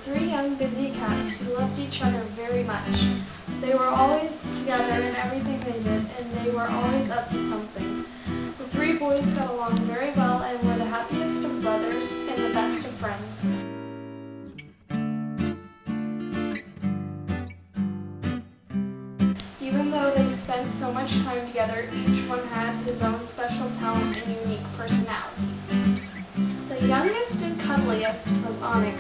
three young busy cats who loved each other very much. They were always together in everything they did, and they were always up to something. The three boys got along very well and were the happiest of brothers and the best of friends. Even though they spent so much time together, each one had his own special talent and unique personality. The youngest and cuddliest was Onyx.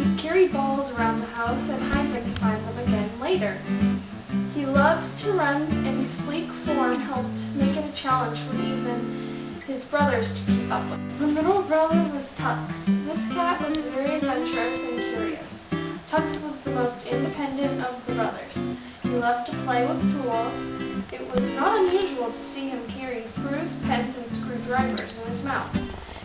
He'd carry balls around the house and hide them to find them again later. He loved to run, and his sleek form helped make it a challenge for even his brothers to keep up with. The middle brother was Tux. This cat was very adventurous and curious. Tux was the most independent of the brothers. He loved to play with tools. It was not unusual to see him carrying screws, pens, and screwdrivers in his mouth.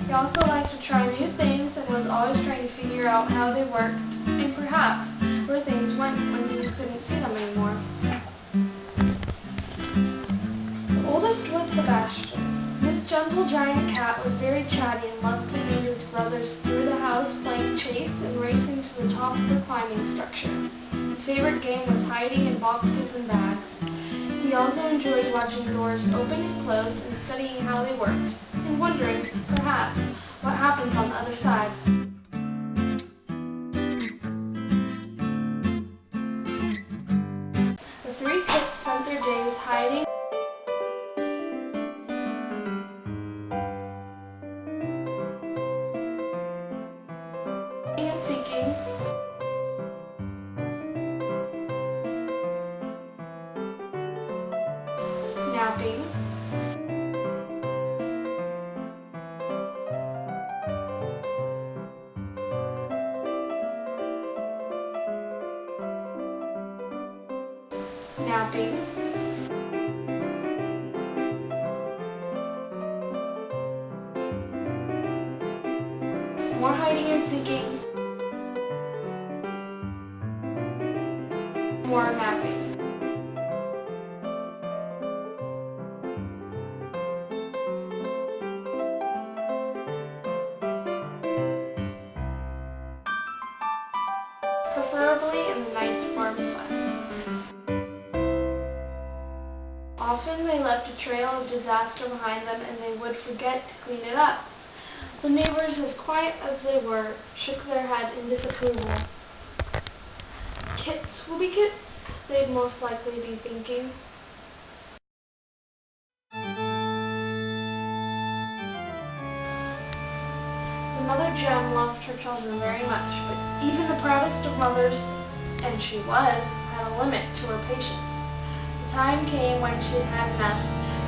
He also liked to try new things and was always trying to figure out how they worked and perhaps where things went when you couldn't see them anymore. The oldest was Sebastian. This gentle giant cat was very chatty and loved to lead his brothers through the house, playing chase and racing to the top of the climbing structure. His favorite game was hiding in boxes and bags. He also enjoyed watching doors open and close and studying how they worked, and wondering, perhaps, what happens on the other side. The three kids spent their days hiding and seeking, napping, more hiding and seeking, more napping. Preferably in the nights warm sun. Often they left a trail of disaster behind them, and they would forget to clean it up. The neighbors, as quiet as they were, shook their head in disapproval. Kits will be kits, they'd most likely be thinking. The mother gem loved her children very much, but even the proudest of mothers, and she was, had a limit to her patience. The time came when she had had enough.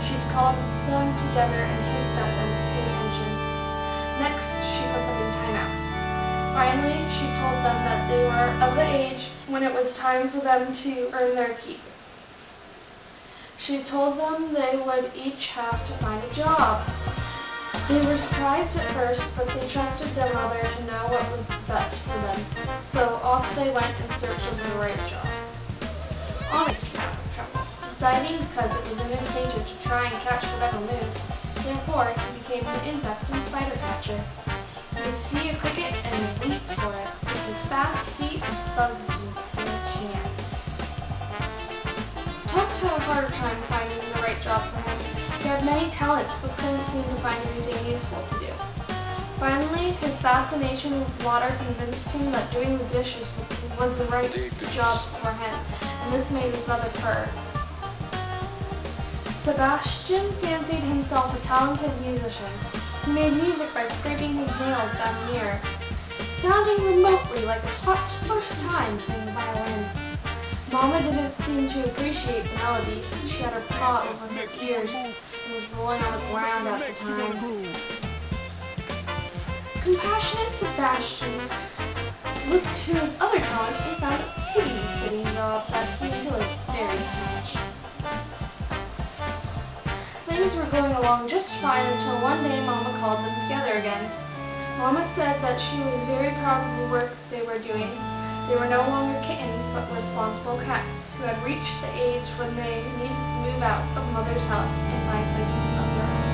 She'd called them together and hissed at them to pay attention. Next, she put them in timeout. Finally, she told them that they were of the age when it was time for them to earn their keep. She told them they would each have to find a job. They were surprised at first, but they trusted their mother to know what was best for them. So off they went in search of the right job. Onyx came out of trouble, deciding because it was in his nature to try and catch whatever moved. Therefore, he became an insect and spider catcher. He could see a cricket and leap for it. With his fast feet, bugs didn't stand a chance. Tux had a harder time finding the right job for him. He had many talents, but couldn't seem to find anything useful to do. Finally, his fascination with water convinced him that doing the dishes was the right job for him, and this made his mother purr. Sebastian fancied himself a talented musician. He made music by scraping his nails down a mirror, sounding remotely like a hot's first time playing the violin. Mama didn't seem to appreciate the melody. She had her paw over her ears and was rolling on the ground at the time. Compassionate Sebastian looked to his other talent and found a piggy-sitting job that he enjoyed very much. Things were going along just fine until one day Mama called them together again. Mama said that she was very proud of the work they were doing. They were no longer kittens, but responsible cats who had reached the age when they needed to move out of Mother's house and find places of their own.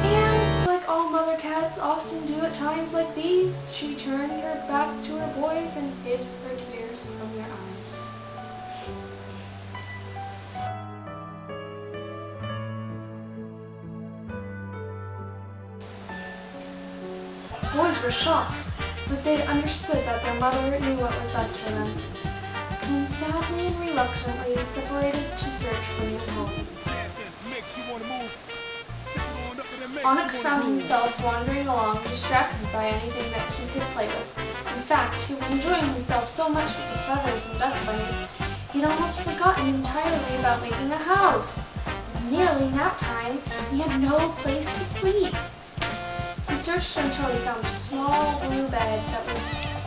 And like all mother cats, cats often do at times like these, she turned her back to her boys and hid her tears from their eyes. Boys were shocked, but they understood that their mother knew what was best for them, and sadly and reluctantly separated to search for new homes. Onyx found himself wandering along, distracted by anything that he could play with. In fact, he was enjoying himself so much with the feathers and dust bunnies, he'd almost forgotten entirely about making a house. It was nearly nap time, and he had no place to sleep. He searched until he found a small blue bed that was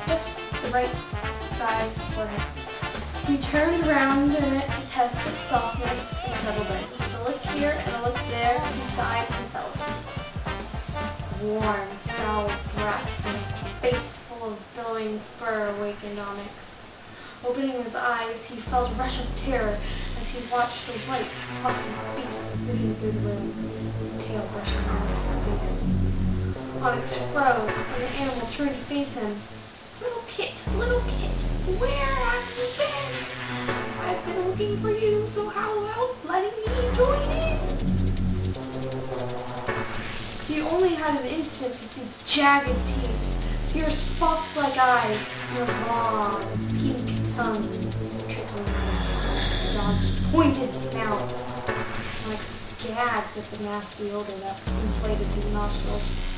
just the right size for him. He turned around in it to test its softness and settled in. A look here and a look there, he sighed and fell asleep. Warm, foul breath and a face full of billowing fur awakened Onyx. Opening his eyes, he felt a rush of terror as he watched the white, puffy beast moving through the room, his tail brushing Onyx's face. Onyx froze, and the animal turned to face him. Little kit, where have you been? I've been looking for you, so how about letting me join in? He only had an instant to see jagged teeth, fierce fox-like eyes, and a long, pink tongue trickling out. The dog's pointed snout, like gagged at the nasty odor that inflated his nostrils.